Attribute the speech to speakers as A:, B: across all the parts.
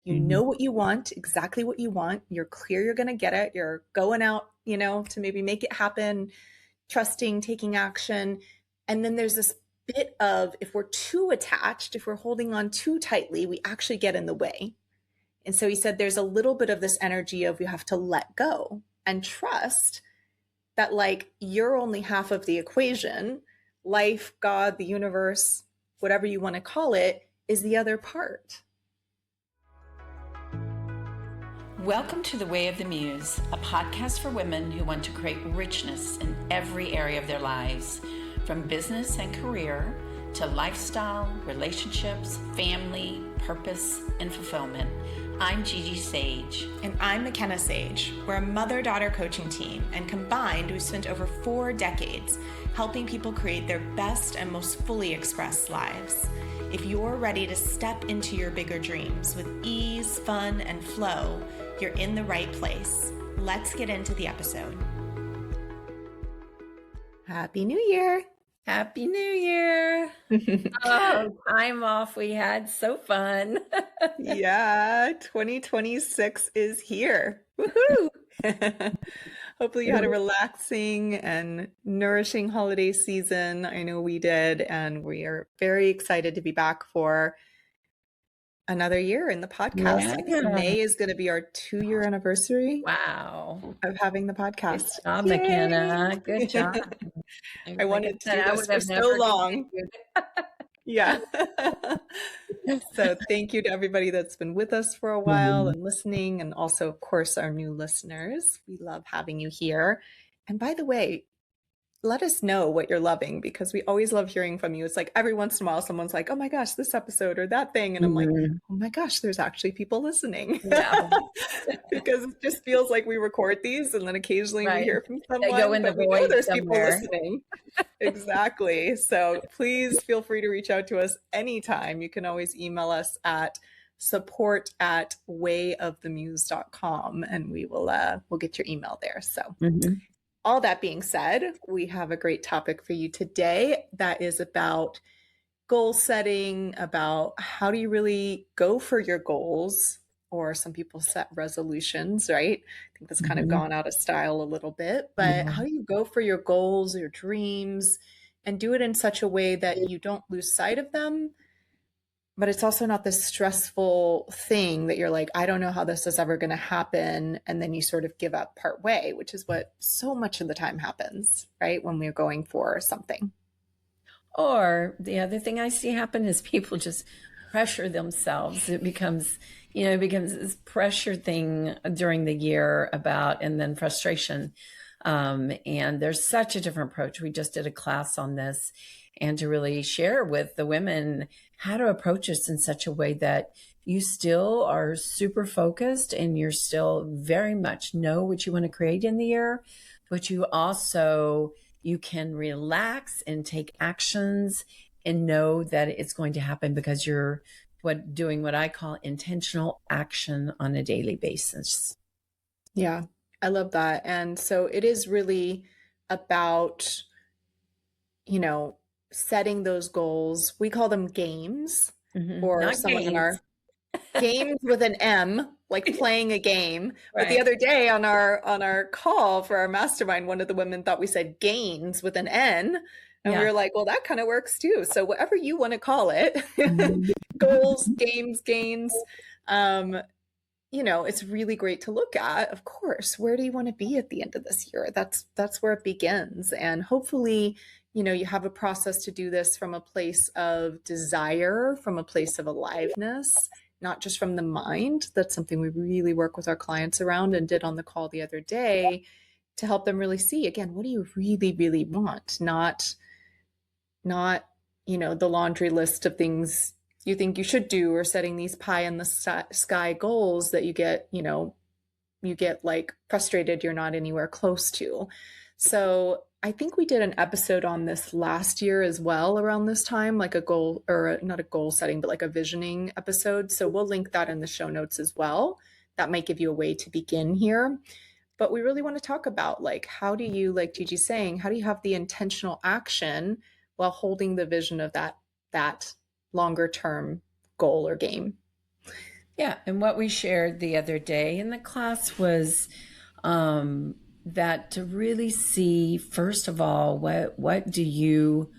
A: You know what you want, exactly what you want. You're clear you're going to get it. You're going out, to maybe make it happen, trusting, taking action. And then there's this bit of, if we're too attached, if we're holding on too tightly, we actually get in the way. And so he said there's a little bit of this energy of you have to let go and trust that, like, you're only half of the equation. Life, God, the universe, whatever you want to call it, is the other part.
B: Welcome to The Way of the Muse, a podcast for women who want to create richness in every area of their lives, from business and career to lifestyle, relationships, family, purpose, and fulfillment. I'm Gigi Sage.
C: And I'm McKenna Sage. We're a mother-daughter coaching team, and combined, we've spent over 4 decades helping people create their best and most fully expressed lives. If you're ready to step into your bigger dreams with ease, fun, and flow, you're in the right place. Let's get into the episode.
A: Happy New Year.
B: Happy New Year. Oh, time off we had. So fun.
A: Yeah, 2026 is here. Woohoo! Hopefully you had a relaxing and nourishing holiday season. I know we did, and we are very excited to be back for another year in the podcast.
B: Yeah.
A: I think May is going to be our 2-year anniversary.
B: Wow.
A: Of having the podcast.
B: Good job, McKenna. Good job.
A: I wanted to do this for so long. Yeah. So thank you to everybody that's been with us for a while and listening. And also, of course, our new listeners. We love having you here. And by the way, let us know what you're loving, because we always love hearing from you. It's like every once in a while, someone's like, oh my gosh, this episode or that thing. And I'm like, oh my gosh, there's actually people listening.
B: Yeah.
A: Because it just feels like we record these and then occasionally we hear from someone.
B: They go in the void
A: there's
B: somewhere.
A: people listening. Exactly. So please feel free to reach out to us anytime. You can always email us at support@wayofthemuse.com and we'll get your email there. So all that being said, we have a great topic for you today that is about goal setting, about how do you really go for your goals, or some people set resolutions, right? I think that's kind of gone out of style a little bit, but how do you go for your goals, your dreams, and do it in such a way that you don't lose sight of them, but it's also not this stressful thing that you're like, I don't know how this is ever going to happen. And then you sort of give up part way, which is what so much of the time happens, right? When we're going for something.
B: Or the other thing I see happen is people just pressure themselves. It becomes this pressure thing during the year and then frustration. And there's such a different approach. We just did a class on this, and to really share with the women how to approach this in such a way that you still are super focused and you're still very much know what you want to create in the year, but you can relax and take actions and know that it's going to happen because you're doing what I call intentional action on a daily basis.
A: Yeah, I love that. And so it is really about, setting those goals. We call them games, or
B: Not
A: someone
B: games.
A: in our games with an M, like playing a game.
B: Right.
A: But the other day on our call for our mastermind, one of the women thought we said gains with an N. And we were like, well, that kind of works too. So whatever you want to call it, goals, games, gains, it's really great to look at. Of course, where do you want to be at the end of this year? That's where it begins. And hopefully, you have a process to do this from a place of desire, from a place of aliveness, not just from the mind. That's something we really work with our clients around and did on the call the other day to help them really see, again, what do you really, really want? Not, the laundry list of things you think you should do, or setting these pie in the sky goals that you get like frustrated you're not anywhere close to. So I think we did an episode on this last year as well around this time, like a goal, or not a goal setting, but like a visioning episode. So we'll link that in the show notes as well. That might give you a way to begin here. But we really want to talk about, like, how do you, like Gigi's saying, how do you have the intentional action while holding the vision of that longer term goal or game?
B: Yeah. And what we shared the other day in the class was that to really see, first of all, what do you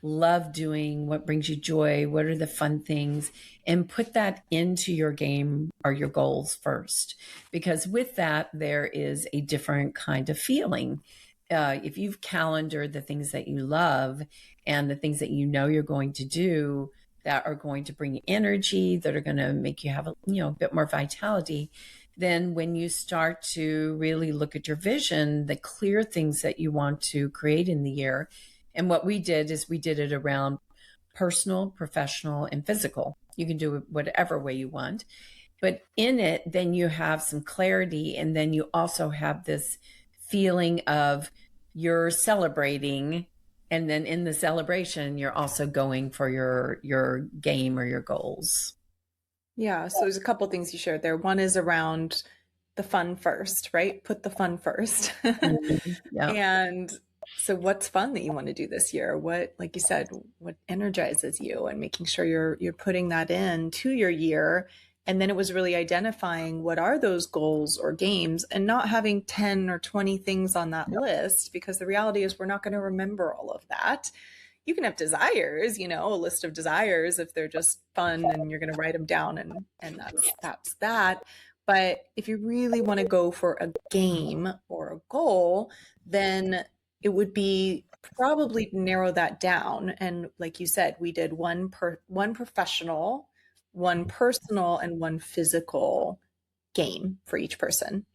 B: love doing? What brings you joy? What are the fun things? And put that into your game or your goals first. Because with that, there is a different kind of feeling. If you've calendared the things that you love and the things that you know you're going to do, that are going to bring energy, that are going to make you have a bit more vitality, then when you start to really look at your vision, the clear things that you want to create in the year. And what we did is we did it around personal, professional, and physical. You can do it whatever way you want. But in it, then you have some clarity. And then you also have this feeling of you're celebrating. And then in the celebration, you're also going for your game or your goals.
A: Yeah. So there's a couple things you shared there. One is around the fun first, right? Put the fun first.
B: Yeah.
A: And so what's fun that you want to do this year? What, like you said, what energizes you, and making sure you're putting that in to your year. And then it was really identifying what are those goals or games, and not having 10 or 20 things on that list, because the reality is we're not going to remember all of that. You can have desires, a list of desires if they're just fun and you're going to write them down, and that's that. But if you really want to go for a game or a goal, then it would be probably narrow that down. And like you said, we did one professional, one personal, and one physical game for each person.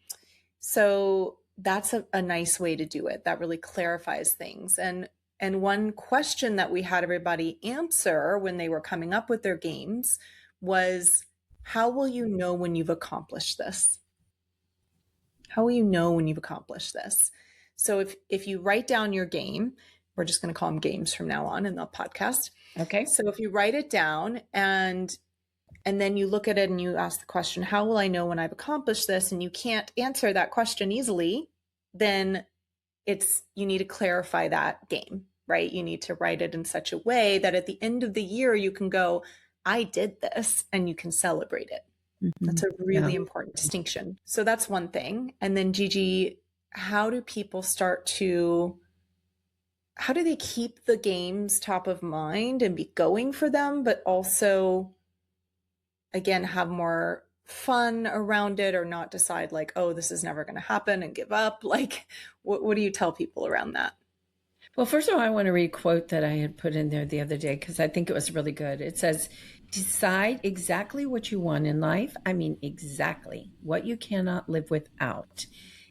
A: So that's a nice way to do it. That really clarifies things. And one question that we had everybody answer when they were coming up with their games was, how will you know when you've accomplished this? How will you know when you've accomplished this? So if you write down your game, we're just going to call them games from now on in the podcast.
B: Okay.
A: So if you write it down and then you look at it and you ask the question, how will I know when I've accomplished this? And you can't answer that question easily, then you need to clarify that game, right? You need to write it in such a way that at the end of the year, you can go, I did this, and you can celebrate it. Mm-hmm. That's a really important distinction. So that's one thing. And then Gigi, how do people how do they keep the games top of mind and be going for them, but also, again, have more fun around it, or not decide like, oh, this is never going to happen and give up? Like, what do you tell people around that?
B: Well, first of all, I want to read a quote that I had put in there the other day, because I think it was really good. It says, decide exactly what you want in life. I mean, exactly what you cannot live without.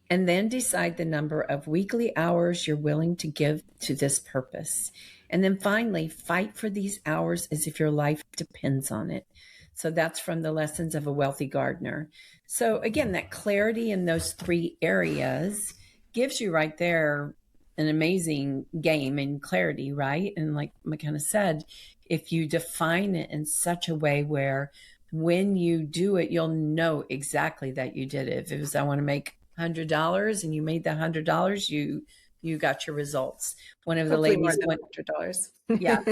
B: And then decide the number of weekly hours you're willing to give to this purpose. And then finally, fight for these hours as if your life depends on it. So that's from the Lessons of a Wealthy Gardener. So again, that clarity in those three areas gives you right there an amazing game and clarity, right? And like McKenna said, if you define it in such a way where when you do it, you'll know exactly that you did it. If it was, I want to make $100, and you made the $100, you got your results. One of the ladies went $100. Yeah.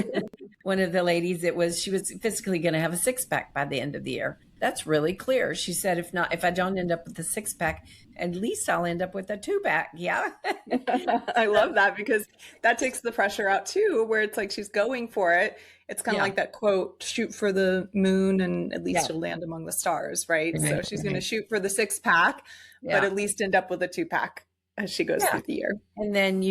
B: One of the ladies, she was physically going to have a 6-pack by the end of the year. That's really clear. She said, if I don't end up with a 6-pack, at least I'll end up with a 2-pack. Yeah.
A: I love that, because that takes the pressure out too, where it's like she's going for it. It's kind of like that quote, shoot for the moon and at least you'll land among the stars, right? So she's going to shoot for the 6-pack, but at least end up with a 2-pack as she goes through the year.
B: And then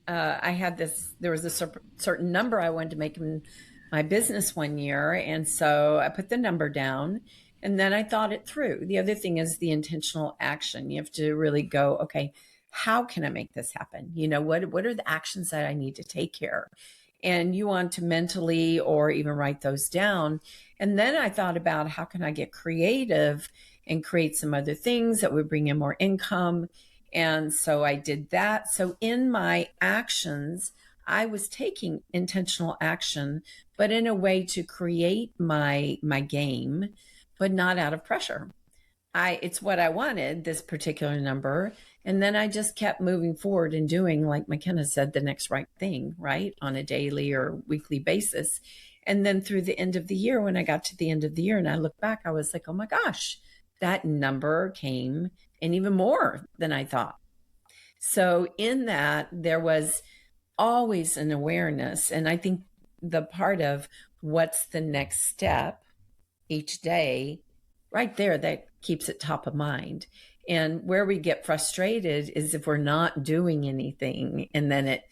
B: I had there was a certain number I wanted to make in my business one year. And so I put the number down, and then I thought it through. The other thing is the intentional action. You have to really go, okay, how can I make this happen? What are the actions that I need to take here? And you want to mentally or even write those down. And then I thought about, how can I get creative and create some other things that would bring in more income? And so I did that. So in my actions, I was taking intentional action, but in a way to create my game, but not out of pressure. It's what I wanted, this particular number. And then I just kept moving forward and doing, like McKenna said, the next right thing, right, on a daily or weekly basis. And then through the end of the year, when I got to the end of the year and I look back, I was like, oh my gosh, that number came and even more than I thought. So in that, there was always an awareness. And I think the part of what's the next step each day, right there, that keeps it top of mind. And where we get frustrated is if we're not doing anything and then it,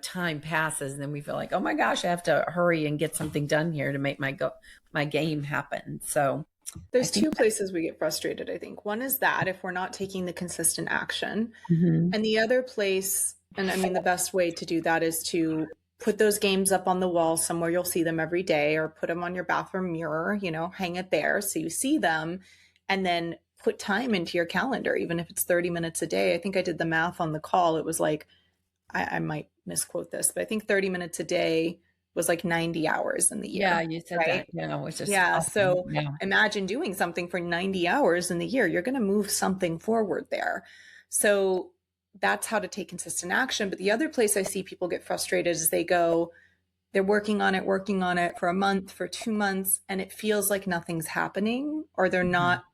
B: time passes and then we feel like, oh my gosh, I have to hurry and get something done here to make my game happen. So
A: there's two places we get frustrated, I think. One is that if we're not taking the consistent action. And the other place, and I mean, the best way to do that is to put those games up on the wall somewhere you'll see them every day, or put them on your bathroom mirror, hang it there so you see them, and then put time into your calendar, even if it's 30 minutes a day. I think I did the math on the call. It was like, I might misquote this, but I think 30 minutes a day was like 90 hours in the year.
B: Yeah, you said
A: right?
B: that. Which is
A: awesome. So
B: yeah.
A: Imagine doing something for 90 hours in the year. You're going to move something forward there. So that's how to take consistent action. But the other place I see people get frustrated is they're working on it for a month, for 2 months, and it feels like nothing's happening, or they're not,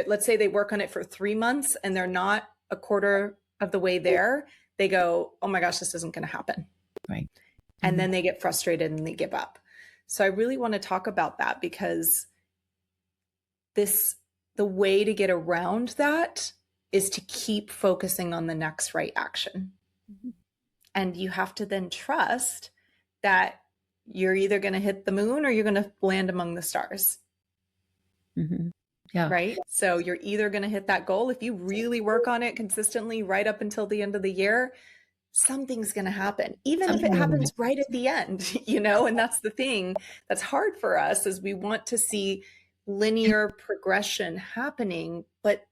A: let's say they work on it for 3 months and they're not a quarter of the way there. They go, oh my gosh, this isn't going to happen.
B: Right.
A: And then they get frustrated and they give up. So I really want to talk about that, because the way to get around that is to keep focusing on the next right action. And you have to then trust that you're either going to hit the moon or you're going to land among the stars.
B: Yeah.
A: Right. So you're either going to hit that goal. If you really work on it consistently right up until the end of the year, something's going to happen, even if it happens right at the end, and that's the thing that's hard for us, is we want to see linear progression happening, but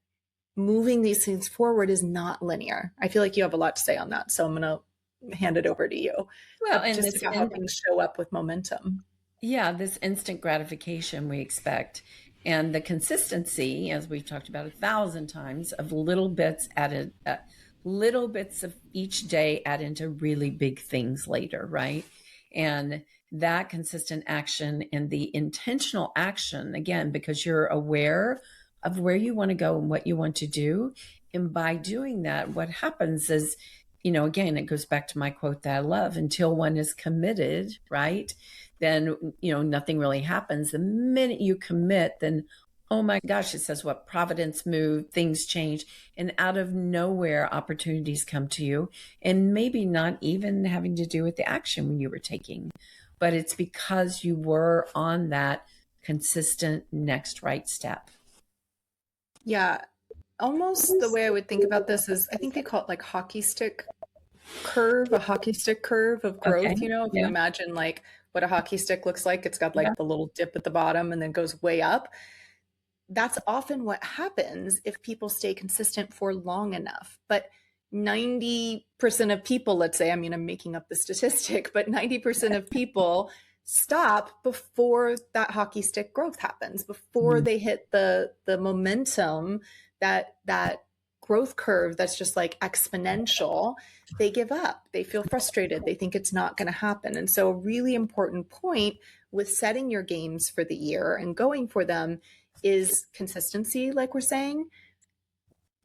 A: moving these things forward is not linear. I feel like you have a lot to say on that. So I'm going to hand it over to you.
B: Well, and
A: just about how things show up with momentum.
B: Yeah. This instant gratification we expect, and the consistency, as we've talked about 1,000 times, of little bits added, little bits of each day add into really big things later, right? And that consistent action and the intentional action, again, because you're aware of where you want to go and what you want to do. And by doing that, what happens is, again, it goes back to my quote that I love: until one is committed, right? Then, nothing really happens. The minute you commit, then, oh my gosh, it says what? Providence moved, things change, and out of nowhere, opportunities come to you, and maybe not even having to do with the action you were taking, but it's because you were on that consistent next right step.
A: Yeah. Almost the way I would think about this is, I think they call it like a hockey stick curve of growth.
B: Okay.
A: If you imagine like what a hockey stick looks like, it's got like the little dip at the bottom and then goes way up. That's often what happens if people stay consistent for long enough. But 90% of people, let's say, I'm making up the statistic, but 90% of people stop before that hockey stick growth happens, before they hit the momentum, that growth curve that's just like exponential. They give up. They feel frustrated. They think it's not going to happen. And so a really important point with setting your games for the year and going for them is consistency, like we're saying,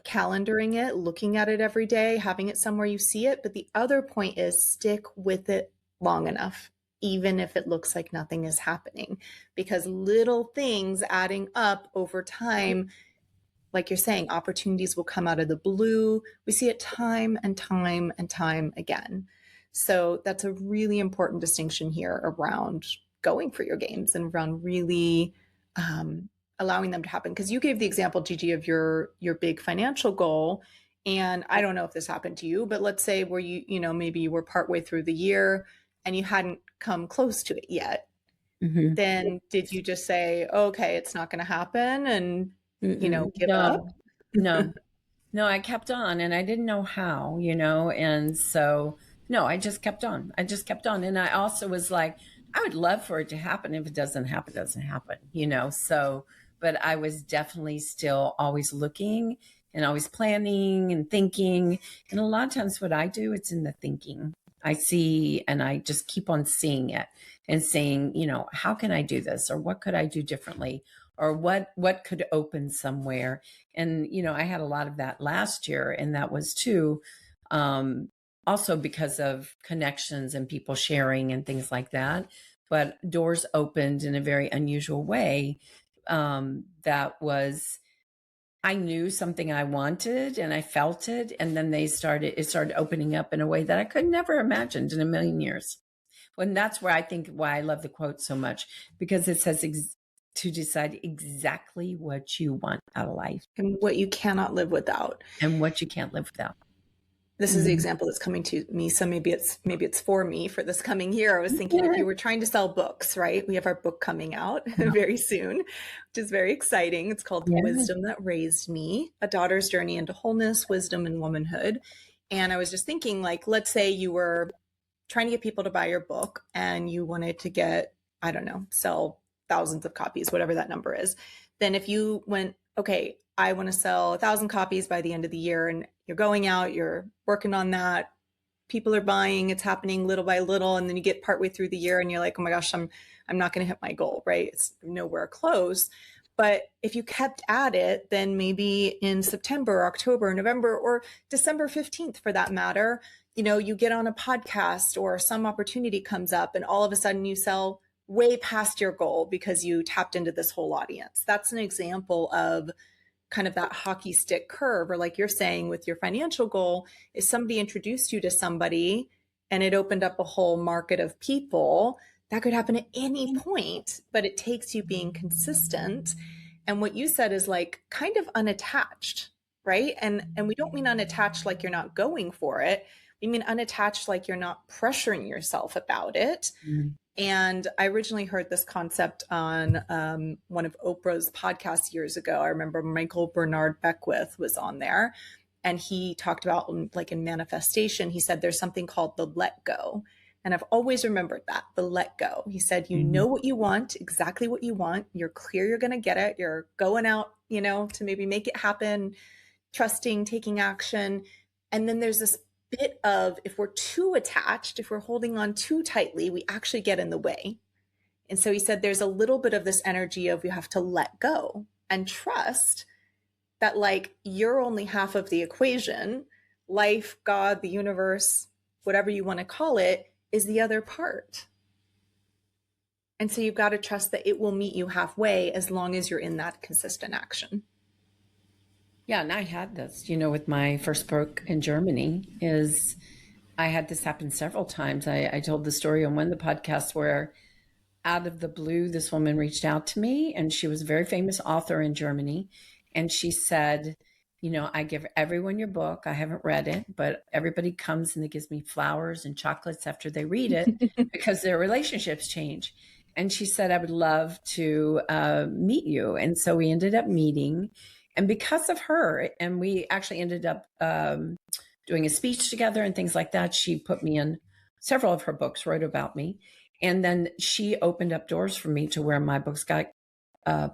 A: calendaring it, looking at it every day, having it somewhere you see it. But the other point is stick with it long enough, even if it looks like nothing is happening, because little things adding up over time, like you're saying, opportunities will come out of the blue. We see it time and time and time again. So that's a really important distinction here around going for your games and around really allowing them to happen. Because you gave the example, Gigi, of your big financial goal. And I don't know if this happened to you, but let's say where maybe you were partway through the year and you hadn't come close to it yet. Then did you just say, okay, it's not going to happen, and give up?
B: No, I kept on, and I didn't know how, and so, no, I just kept on. And I also was like, I would love for it to happen. If it doesn't happen, it doesn't happen, so, but I was definitely still always looking and always planning and thinking. And a lot of times what I do, it's in the thinking. I see, and I just keep on seeing it and saying, how can I do this? Or what could I do differently? Or what could open somewhere? And, I had a lot of that last year, and that was too, also because of connections and people sharing and things like that. But doors opened in a very unusual way. That was, I knew something I wanted and I felt it. And then it started opening up in a way that I could never imagined in a million years. And that's where I think why I love the quote so much, because it says to decide exactly what you want out of life.
A: And what you cannot live without.
B: And what you can't live without.
A: This is the example that's coming to me. So maybe it's for me for this coming year. I was thinking if you were trying to sell books, right? We have our book coming out very soon, which is very exciting. It's called The Wisdom That Raised Me, A Daughter's Journey into Wholeness, Wisdom, and Womanhood. And I was just thinking, let's say you were trying to get people to buy your book and you wanted to get, I don't know, sell thousands of copies, whatever that number is. Then if you went, okay, I want to sell 1,000 copies by the end of the year, and you're going out, you're working on that, people are buying, it's happening little by little, and then you get partway through the year and you're like, oh my gosh, I'm not going to hit my goal, right? It's nowhere close. But if you kept at it, then maybe in September, October, November, or December 15th for that matter, you get on a podcast or some opportunity comes up and all of a sudden you sell way past your goal because you tapped into this whole audience. That's an example of kind of that hockey stick curve, or like you're saying with your financial goal, is somebody introduced you to somebody and it opened up a whole market of people. That could happen at any point, but it takes you being consistent. And what you said is kind of unattached, right? And we don't mean unattached like you're not going for it. We mean unattached like you're not pressuring yourself about it. And I originally heard this concept on one of Oprah's podcasts years ago. I remember Michael Bernard Beckwith was on there, and he talked about in manifestation, he said there's something called the let go. And I've always remembered that, the let go. He said, you know what you want, exactly what you want. You're clear you're going to get it. You're going out, to maybe make it happen, trusting, taking action. And then there's this bit of, if we're too attached, if we're holding on too tightly, we actually get in the way. And so he said there's a little bit of this energy of you have to let go and trust that you're only half of the equation. Life, God, the universe, whatever you want to call it, is the other part. And so you've got to trust that it will meet you halfway as long as you're in that consistent action.
B: Yeah, and I had this, with my first book in Germany, is I had this happen several times. I told the story on one of the podcasts where out of the blue, this woman reached out to me, and she was a very famous author in Germany. And she said, I give everyone your book. I haven't read it, but everybody comes and they gives me flowers and chocolates after they read it because their relationships change. And she said, I would love to meet you. And so we ended up meeting. And because of her, and we actually ended up doing a speech together and things like that. She put me in several of her books, wrote about me. And then she opened up doors for me to where my books got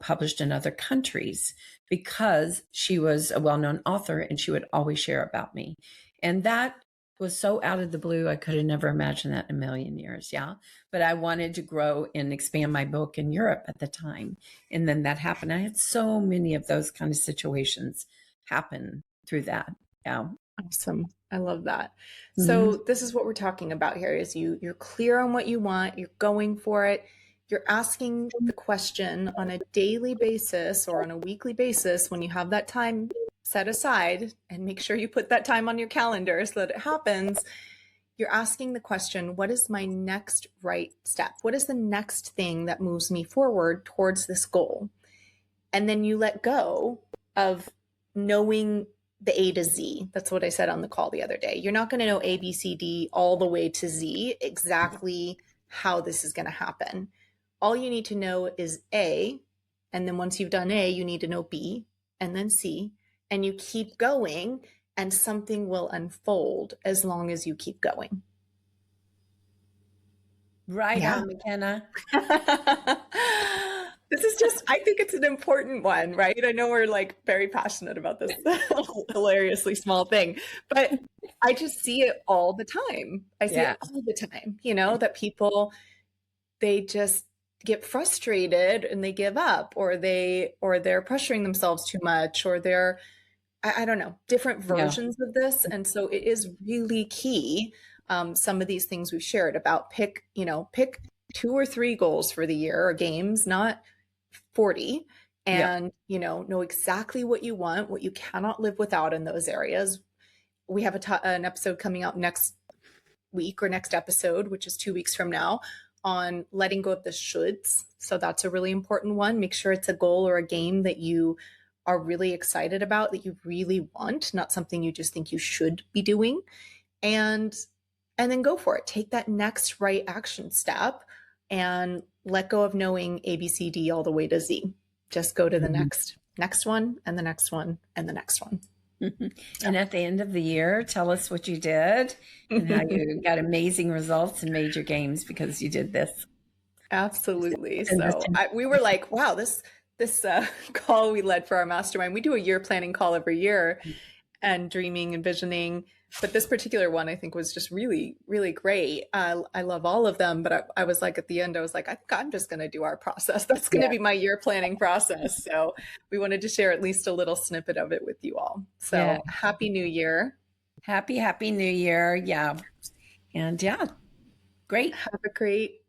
B: published in other countries because she was a well-known author and she would always share about me. And that was so out of the blue. I could have never imagined that in a million years. Yeah. But I wanted to grow and expand my book in Europe at the time. And then that happened. I had so many of those kind of situations happen through that. Yeah.
A: Awesome. I love that. So this is what we're talking about here is you're clear on what you want. You're going for it. You're asking the question on a daily basis or on a weekly basis when you have that time set aside, and make sure you put that time on your calendar so that it happens. You're asking the question, what is my next right step? What is the next thing that moves me forward towards this goal? And then you let go of knowing the A to Z. That's what I said on the call the other day. You're not going to know A, B, C, D all the way to Z exactly how this is going to happen. All you need to know is A, and then once you've done A, you need to know B, and then C, and you keep going, and something will unfold as long as you keep going.
B: Right on, McKenna.
A: This is just, I think it's an important one, right? I know we're like very passionate about this hilariously small thing, but I just see it all the time. I see it all the time, that people, they just get frustrated and they give up, or they're pressuring themselves too much, or they're, I don't know, different versions of this. And so it is really key. Some of these things we've shared about pick 2 or 3 goals for the year, or games, not 40, and, know exactly what you want, what you cannot live without in those areas. We have an episode coming out next week, or next episode, which is 2 weeks from now, on letting go of the shoulds. So that's a really important one. Make sure it's a goal or a game that you are really excited about, that you really want, not something you just think you should be doing. And then go for it. Take that next right action step and let go of knowing A, B, C, D all the way to Z. Just go to the next one, and the next one, and the next one.
B: And at the end of the year, tell us what you did and how you got amazing results and made your games because you did this.
A: Absolutely. So we were like, wow, this call we led for our mastermind, we do a year planning call every year, and dreaming and visioning. But this particular one, I think, was just really, really great. I love all of them, but I was like, at the end, I was like, I think I'm just going to do our process. That's going to be my year planning process. So we wanted to share at least a little snippet of it with you all. So Happy New Year.
B: Happy New Year. Yeah. And great.
A: Have a great,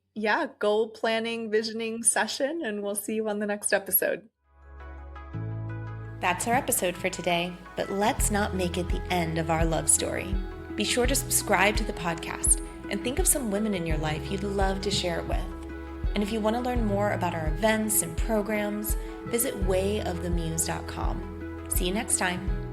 A: goal planning, visioning session, and we'll see you on the next episode.
C: That's our episode for today, but let's not make it the end of our love story. Be sure to subscribe to the podcast and think of some women in your life you'd love to share it with. And if you want to learn more about our events and programs, visit wayofthemuse.com. See you next time.